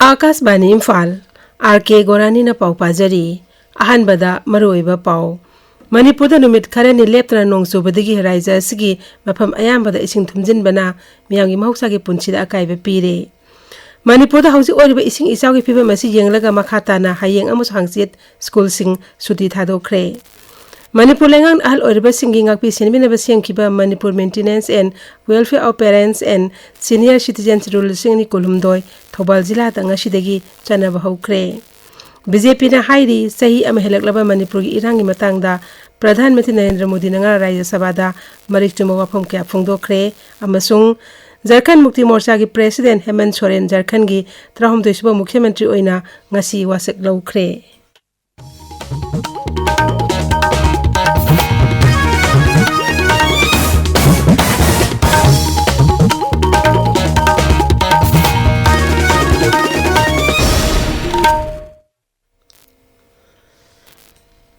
Akashvani Imphal RK गोरानी न पाउ पाजरी अहनबदा मरोइबा पाउ मणिपुर नुमित खरनी लेप्तना नोंग चुबदगी रायजा असगी मफम अयामबदा इसिंग थुमजिनबना मियांगी महौसागी पुंसिदा अकाइबा पीरे मणिपुर हौजिक ओरिबा इसिंग इचाउगी फिबम असि येंगलगा मखाताना हायेंग अमस हांगसित स्कूलसिंग सुटी थादोखरे मणिपुर लेंगांग अहल ओरिबा सिंगी ngakpi sinbinaba sengkiba Manipur maintenance and welfare of parents and senior citizens rule सिंगनी कुलुमदोय थौबाल जिला तंगसिदगी चनबा हौखरे बीजेपी ने हाइरी सही अम हेलकलबा मणिपुर की इरांगी मतंगदा प्रधानमंत्री नरेंद्र मोदी नंगा राज्य सभादा मरिक चुमो वाफम क्या फोंदोखरे अमसुंग झारखंड मुक्ति मोर्चा की प्रेसिडेंट हेमंत सोरेन झारखंड की 33 मुख्यमंत्री ओइना ngasi वासक लौखरे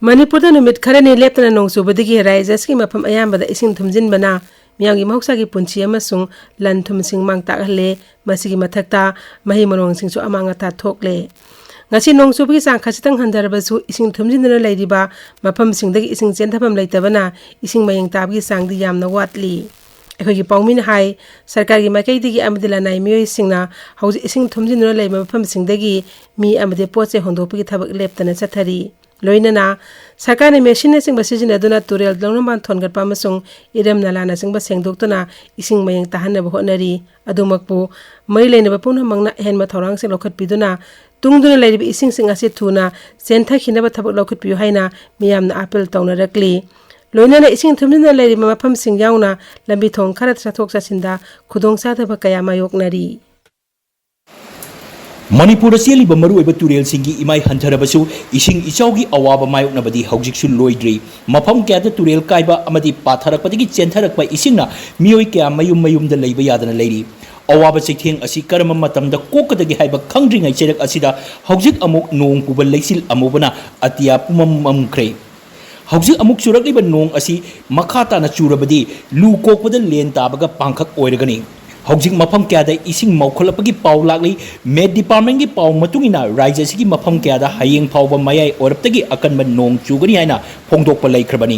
मणिपुर नुमित खरनी लेप्तना नोंग चुबदगी रायजस की मफम अयामबदा इसिंग थुमजिनबना मियांगी महौसागी पुंसी अमसुंग लन थुमसिंग मांगतागले मसिगी मथक्ता मही मरोंगसिंगसु अमांगता थोकले ngasi nong chubagi sang khasitang handarbasu ising thumjindana leiriba mafam singdagi ising chenthapam leitabana ising mayeng tabgi sangdi yamna watli एखोगी पाउमिन हाई सरकार की माइकैदगी अमदिला नाई मियोई सिंगना हौज इसिंग थुमजिनना लेइबा मफम सिंगदगी मी अमदे पोचे होंदोपगी थबक लेप्तना चथरी लोइनना सरकार ने मेसिन सिंग बसिजिनदुना तुरेल लौनमान थोनगटपा मसुंग इरम नालाना सिंग बसेंगदोक्तना इसिंग मयंग ताहनबा होनरी अदुमकपु मै लेनबा पुनः मंगना हेन मथौरांग से लौखटपिदुना तुंगदुना लेरिबा इसिंग सिंग असे थुना सेंथखिनबा थबक लौखटपियु हाइना मियामना अपील तौनरकली लोइनना इसिंग थुमजिनना लेरिबा मफम सिंग याउना लंबी थोंग खरा चथोक चसिंदा खुदोंग साधबा कया मायोकनरी मणिपुर सेलिब मरुइब तुरेल सिंगी इमाई हंथरबसु इसिंग इचाउगी अवाबा मायोकनबदी हौजिकसु लोइद्री मफम क्यादा तुरेल काइबा अमदी पाथरकपदगी चेंथरकपा इसिंगना मियोई क्या मयुम मयुमदा लैबा यादना लैरी अवाबा चैथेंग असि करम मतमदा कोकदगी हाइबा खंग्रिंगाई चेरक असिदा हौजिक अमुक नोंग पुबा लैसिल अमुबना अतिया पुमममख्रे हौजिक अमुक चुरकलिबा नोंग असि मखाताना चुरबदी लू कोकपदा लेन ताबगा पांखक ओइरगनी हौजिक मफम क्यादा इसिंग मौखलपगी पाउ लागली मेड डिपार्टमेंट की पाउ मतुंगिना राज्य सिगी मफम क्यादा हयेंग फाउबा मयाई ओरपतगी अकनबा नोंग चुगनी हाइना फोंदोकपा लैख्रबनी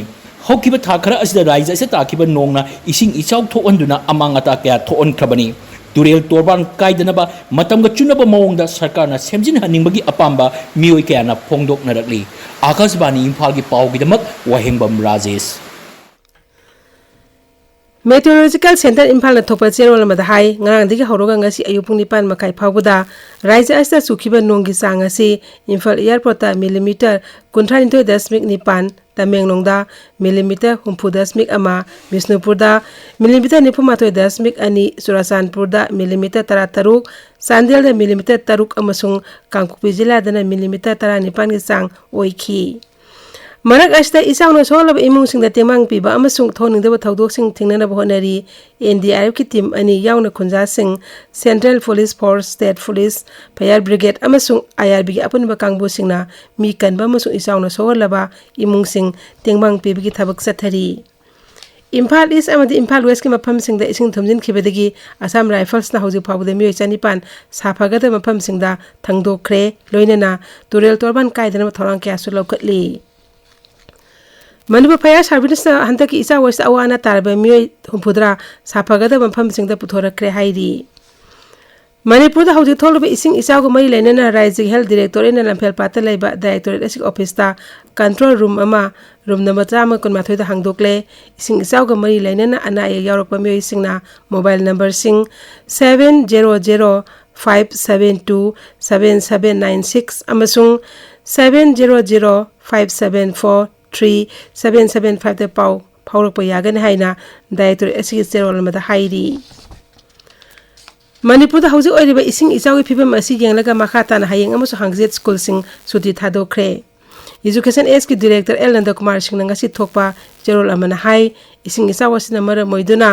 हौकिबा था खरा असिदा राज्य से ताकिबा नोंगना इसिंग इचाउ थोअंदुना अमांगता क्या थोअनख्रबनी तुरेल तोरबान कायदनबा मतमगा चुनबा मौंगदा सरकारना सेमजिन हनिंगबगी अपांबा मियोई क्याना फोंदोकनरकली आकाशवाणी इम्फाल की पाउगिदमक वाहेंगबम राजेश मेट्रोलॉजिकल सेंटर इम्फाल थोपा चेरोल मदा high ngarangdigi horoga ngasi ayupung nipan makai phaubuda raija asta sukhiba nonggi sang asi Imphal airport ta millimeter 39.9 Tamenglongda millimeter 30.1 Bisnupurda millimeter 9.2 Surasanpurda millimeter 13 Sandelda millimeter 3 amasung Kangkukpi jiladana millimeter 19 gi sang oikhi मरक अष्टा इसाउना सोलब इमुंगसिंगदा तेमांग पिबा अमसुंग थोनिंगदबा थौदोकसिंग थिंगनबा होनरी एनडीआरएफ की टीम अनि याउना खुंजासिंग central police force state police fire brigade अमसुंग आईआरबी की अपनबा कांगबुसिंगना मी कनबा अमसुंग इसाउना सोलबा इमुंगसिंग तेंगमांग पिबगी थबक सथरी इम्फाल ईस्ट अमदी इम्फाल वेस्ट की मफमसिंगदा इसिंग थुमजिनखिबदगी असम राइफल्सना हौजिक फाउबदा मियोय चनिपान साफागदा मफमसिंगदा थंगदोखरे लोइनना तुरेल तोरबान कायदना थौरांग क्यासु लौखटली मणिपुर फायर सर्विस हंतक इचा वेस्ट अवाना तारब मियोय हुफुद्रा साफागदा मफमसिंगदा पुथोरक्रे हाइरी मणिपुर हौजिक थोलब इसिंग इचागो मई लेनना राज्य हेल्थ डायरेक्टोरेट ना लंफेल पाता लेबा डायरेक्टोरेट असि ऑफिसता कंट्रोल रूम अमा रूम नंबर 128 दा हांगदोकले इसिंग इचागो मई लेनना अनाय यावरकपा मियोय सिंगना मोबाइल नंबर सिंग 7005727796 अमसुंग 7005743775 दा पाउ फाउरकपा यागन हाइना डायरेक्टोरेट असि चेरोल मदा हाइरी मणिपुर हौजिक ओइरिबा इसिंग इचाउगी फिबम असि येंगलगा मखाताना हायेंग अमसु हांगजेट स्कूल सिंग सुति थादोखरे एजुकेशन एज की director L Nand Kumar Singh ngasi थोकपा चेरोल अमना हाई इसिंग इचावसिना मर मोइदुना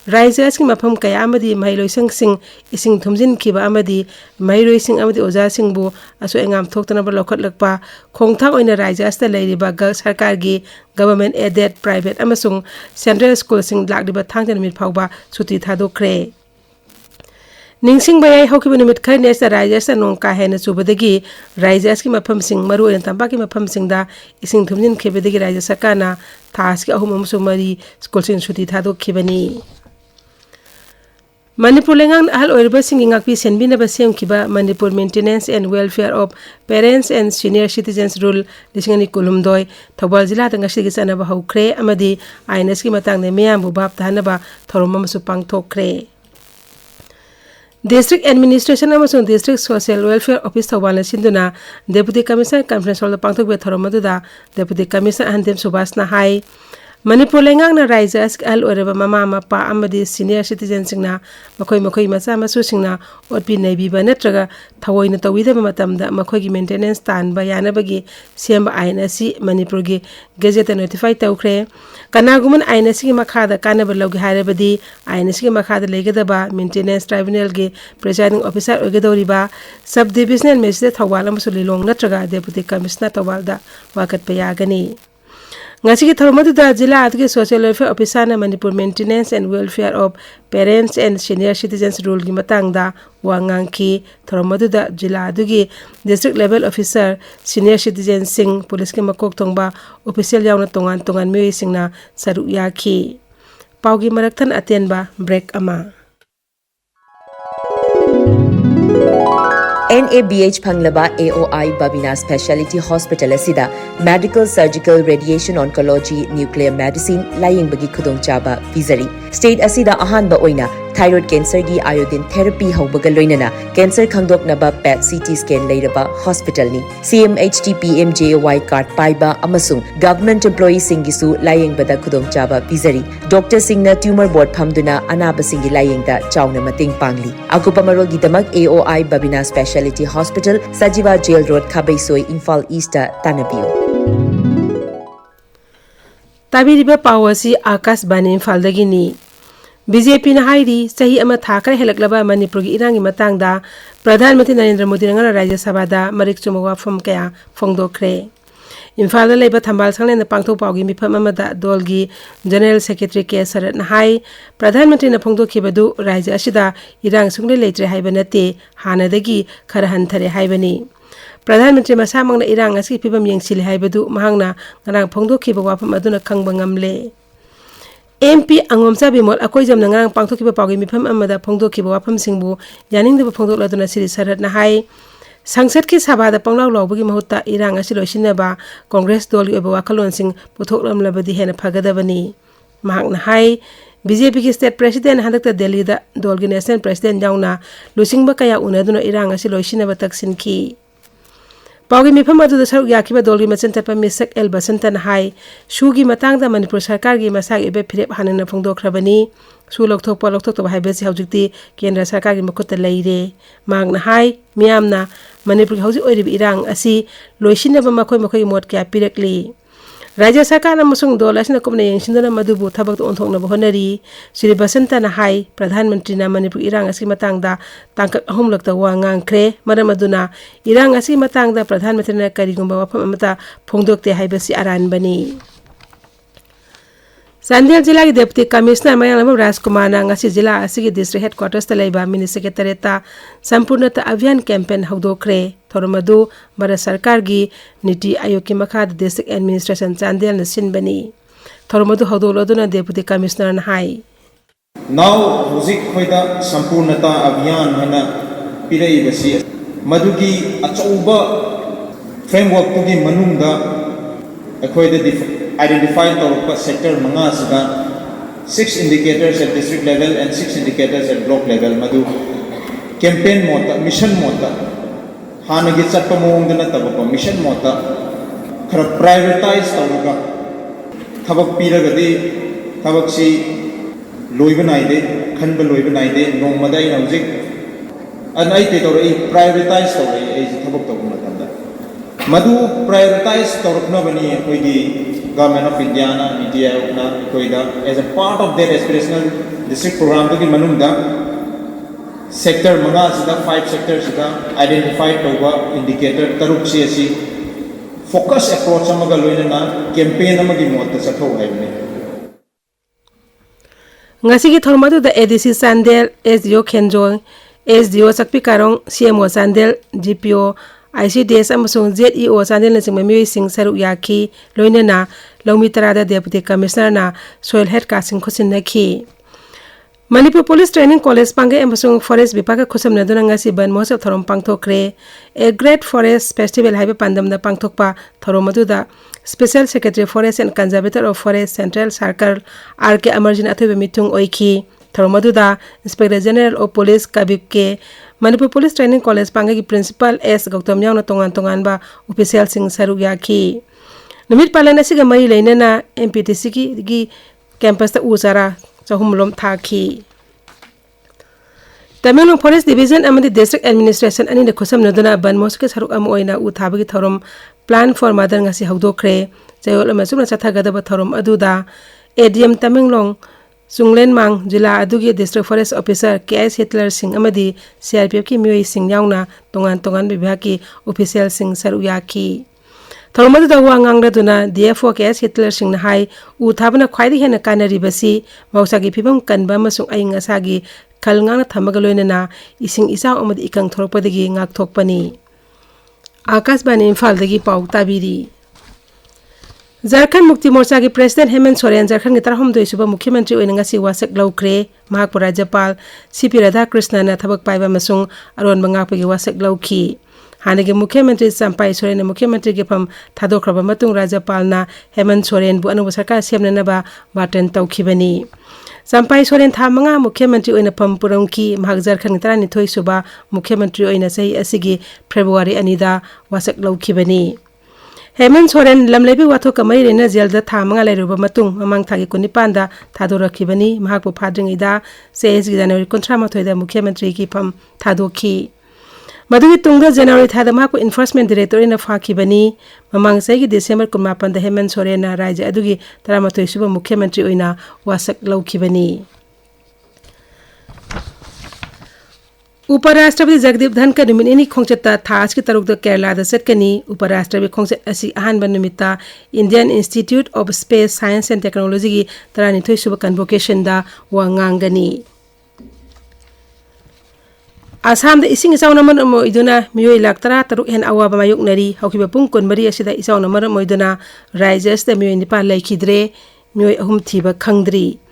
राज्य असि मफम कया अमदी महिलोइसंग सिंग इसिंग थुमजिन खिबा अमदी महिलोइसिंग अमदी ओजा सिंगबु असो एंगाम थोक्तनबा लौखटलकपा खोंगथा ओइना राज्य अस्ता लेरिबा सरकार की गवर्नमेंट एडेड प्राइवेट अमसुंग सेंट्रल स्कूल सिंग लाकदिबा थांगजन मिट फाउबा सुति थादोखरे Ningsing bayay hawkiba numit khar nesa rajas nong ka hena chubadagi rajas ki mafam sing maru en tamba ki mafam sing da ising thumjin khebadagi rajas sakana thas ki ahum amsu mari school sin suti thado khibani Manipur lengang ahal oirba singing akpi senbina basem kiba Manipur Maintenance and Welfare of Parents and Senior Citizens Rule lisingani kulumdoi Thobal jila tanga shigi sanaba haukre amadi INS ki matang ne meyam bu bab thanaba thoroma masu pangthokre District Administration amasung District Social Welfare Office Thobal sinduna Deputy Commissioner Conference Hall pangthok be thoromaduda Deputy Commissioner Handem Subhas na hai Manipur lengang na rajas al oreba mama mapa amadi senior citizens singna makoi macha masu singna otpi naibi ba natraga thawoi na tawida matamda makoi gi maintenance tan ba yana bagi semba INC Manipur gi gazette notify tawkre kanaguman INC gi makhada kanaba logi harebadi INC gi makhada legada maintenance tribunal gi presiding officer ogedoriba sub divisional magistrate thawala masuli long natraga deputy commissioner tawalda wakat payagani Ngasi ki thormaduda jila adge social welfare officer na Manipur Maintenance and Welfare of Parents and Senior Citizens Rule gi matangda wangang ki thormaduda jila adugi district level officer senior citizen sing police ki makok tongba official yauna tongan mioi singna saru yakhi paugi maraktan atenba break ama NABH Panglaba AOI Babina Specialty Hospital asida Medical Surgical Radiation Oncology Nuclear Medicine Laying Bagi Khudong Chaba Pizari State asida ahanba oina thyroid cancer gi iodine therapy haubaga loinana cancer khangdoknaba PET CT scan leiraba hospital ni CMHT PMJY card paiba amasung government employees singisu laying bada khudong chaba pizari doctor singna tumor board phamduna anaba singi laying da chawna mating pangli akupa marol gi damak AOI Babina Specialty Hospital Sajiva Jail Road Khabaisoi Imphal East tanabiu Tabiriba pawasi Akas Bani Imphal dagini BJP na hairi sahi ama thakar helaklaba Manipur gi irangi matangda Pradhan Mantri Narendra Modi ngara Rajya Sabha da marik chumawa fom kaya phongdokre Imphal da leiba thambal sangle na pangthok pawgi mifam amada dolgi General Secretary K Sarat na hai Pradhan Mantri na phongdokhibadu Rajya asida irang sungle leitre haiba nate hanadagi khara hanthare haibani Pradhan Mantri masamang na irang asi pibam yengsil haibadu mahangna ngarang phongdokhiba wafam aduna khangba ngamle MP Angomsa Bimol akoi jamna ngarang pangthokiba pawgi mifam amada phongdokhiba wafam singbu yaningdaba phongdokladuna siri sarat na hai Sangsad ki sabada panglaw lawbagi mahutta irang asi loisinaba Congress dol gi oba wakalon sing puthoklamlabadi hena phagadabani mahak na hai BJP ki state president handakta Delhi da dol gi national president jauna lusingba kaya unaduna irang asi loisinaba taksin ki Paugi mifam adu da saruk yakiba dolgi macenta pa misak el basantan hai shugi matangda Manipur sarkar gi masak ibe phirep hanana phongdokhrabani su lokthok to haibesi haujikti kendra sarkar gi makutta leire magna hai miyamna Manipur hauji oiribi irang asi loisinaba makoi mot kya pirakli Rajya Sarkar amasung dol asina kumna yengsindana madubu thabak onthokna honari Sri Basanta na hai Pradhan Mantri na Manipur irang asi matangda tangkak ahumlakta wangang kre maramaduna irang asi matangda Pradhan Mantri na karigumba wafam amata phongdokte haibasi aran bani Sandhya Jila ki Deputy Commissioner Mayang Rajkumar na ngasi jila asigi district headquarters talaiba mini secretariat sampurnata abhiyan campaign hawdokre thormadu bara sarkar gi niti ayog ki makhad district administration Chandel na sinbani thormadu hawdoloduna Deputy Commissioner na hai Now Huzik Hoida Sampurnata Abhiyan hana pirai basi madugi achauba framework tugi manungda akoida identify the sector manga sida 6 indicators at district level and 6 indicators at block level madu campaign mota mission mota hanagi chatpa moongdana tabako mission mota khara prioritize tawga thabak piragadi thabak si loiba naide khanba loiba naide nongmada ina hujik anai te tawrai prioritize tawrai ei thabak tawna tanda madu prioritize tawrukna bani koigi Government of India na media na koida as a part of their aspirational district program to ki manungda sector manga sida 5 sectors sida identified toba indicator taruk si focus approach amaga loina na campaign amagi motta satho haibne ngasi ki thormadu da ADC Sandel SDO Khenjol SDO Sakpi Karong CMO Sandel GPO ICDS amasung ZEO Sandel na sing mamiyoy sing saruk yaki loinena Laumi Tarada Deputy Commissioner na Soil Head Casting Kusin Naki Manipur Police Training College Pangai amasung Forest Bipaka Kusam na doon nga si Ban Mosep Thorom Pangtokre A Great Forest Festival Haiba Pandam na Pangtokpa Thorom Maduda Special Secretary Forest and Conservator of Forest Central Circle RK Amarjin Athibe Mitung Oiki Thorom Maduda Inspector General of Police Kabib K Manipur Police Training College Pangai Principal S Gautam Yaw na tongan ba official sing saruk yaki Numit pala na siga may lain na MPTC ki campus ta usara sa humlom thaki Tamilong Forest Division amadi District Administration ani na kusam na dona ban mo sa saruk amo oina uthabagi thorom plan for mother nga si hawdokre sayol amasum na sathagada ba thorom aduda ADM Tamilong Sunglen Mang Jila adugi District Forest Officer KS Hitler Singh amadi CRPF ki miyoy sing yauna tongan bibha ki official sing saruk yaki Thoromadu da wangang da duna DFO KS Hitler Singh na hai uthabana khwaidi hena kanari basi mausagi phibam kanba masung ai ngasagi kalngang na thamagaloina na ising isa amadi ikang thorpadagi ngak thokpani Akashbani Imphal dagi pau tabiri Jharkhand Mukti Morcha ki President Hemant Soren Jharkhand ki tarhom doi suba Mukhyamantri oina ngasi wasak laukre Mahakpur Rajyapal CP Radhakrishna na thabak paiba masung aron bangapagi wasak lauki Hanagi Mukhyamantri Sampai Soren na Mukhyamantri ki pham thadokraba matung Rajyapal na Hemant Soren bu anuba sarkar semna na ba batan taukhibani Sampai Soren thamanga Mukhyamantri oina pham purangki Mahak Jharkhand tarani thoi suba Mukhyamantri oina sahi asigi February anida wasak laukhibani Hemant Soren lamlebi watho kamai rena jelda thamanga lairuba matung mamang thagi kunipanda thadorakhibani mahakpu phadringida 6 January 2023 da Mukhyamantri ki pham thadokhi Madugi tungda January thada mahakpu Enforcement Director ina phakibani mamang saigi December 18 da Hemant Soren na rajya adugi 13 suba Mukhyamantri oina wasak laukhibani Uparashtrapati Jagdeep Dhankhar numit ini khongchata thas ki taruk da Kerala da satkani Uparashtrapati khongchat asi ahanba numita Indian Institute of Space Science and Technology gi tarani thoi suba convocation da wangangani Assam da ising isaw naman mo iduna miyoy laktara taruk hen awaba mayuk nari hawkiba pung konmari asida isaw naman mo iduna rises da miyoy nipa laikidre miyoy ahum thiba khangdri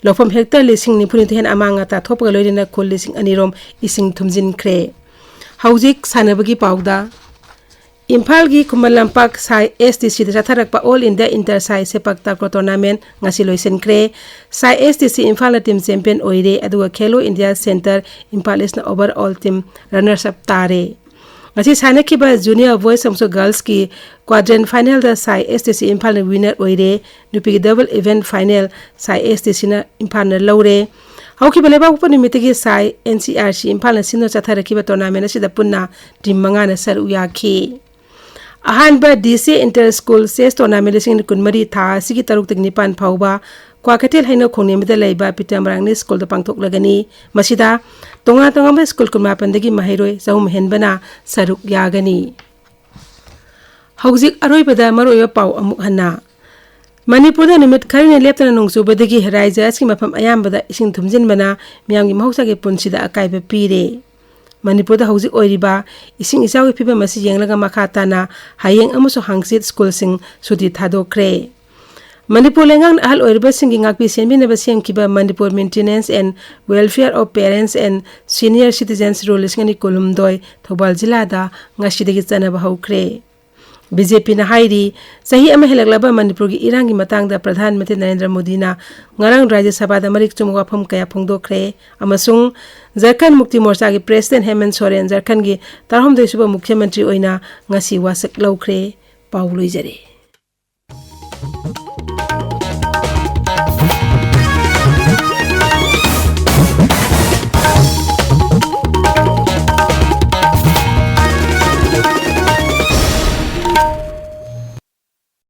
Lofam hektar lising ni punit hen amanga ta thopaga loirina kol lising anirom ising thumjin kre Haujik sanabagi pauda Imphal gi Kumbal Lampak Sai STC da tharakpa All India Inter Sai Sepak Takraw Tournament ngasi loisen kre Sai STC Imphal na team champion oire aduga Khelo India Center Imphal is na overall team runners up tare ngasi sanakiba junior boys amso girls ki quadrant final da Sai STC Imphal na winner oire nupi double event final Sai STC na Imphal na lawre Hauki baleba upa nimitigi Sai NCRC Imphal na sino chatharakiba tournament na sida punna team mga na sar uyaki Ahanba DC Inter School Ses Tournament lising kunmari tha sigi taruk tignipan phauba kwakatel haino khongemida laiba pitamrangni school da pangthok lagani masida tonga ba school kunmapan dagi mahairoi sahum henbana saruk yagani Haujik aroibada maroiba pau amuk hanna Manipur da numit kharine leptana nongsu badagi raija aski mafam ayambada ising thumjin bana miyamgi mahausa ge punsida akaiba pire Manipur da hauzik oiriba ising isawi phiba masi yenglaga makhata na hayeng amuso hangsit school sing suti thadokre Manipur lengang ahal oiriba singi ngakpi senbi neba semkiba Manipur Maintenance and Welfare of Parents and Senior Citizens Role singani kolumdoi Thobal jila da ngasidagi chanaba haukre BJP na hairi sahi ama helaglaba Manipur gi irangi matang da Pradhan Mantri Narendra Modi na ngarang Rajya Sabha da marik chumwa pham kaya phongdokre amasung Jharkhand Mukti Morcha gi President Hemant Soren Jharkhand gi tarhom doi suba Mukhyamantri oina ngasi wasak laukre pauloi jare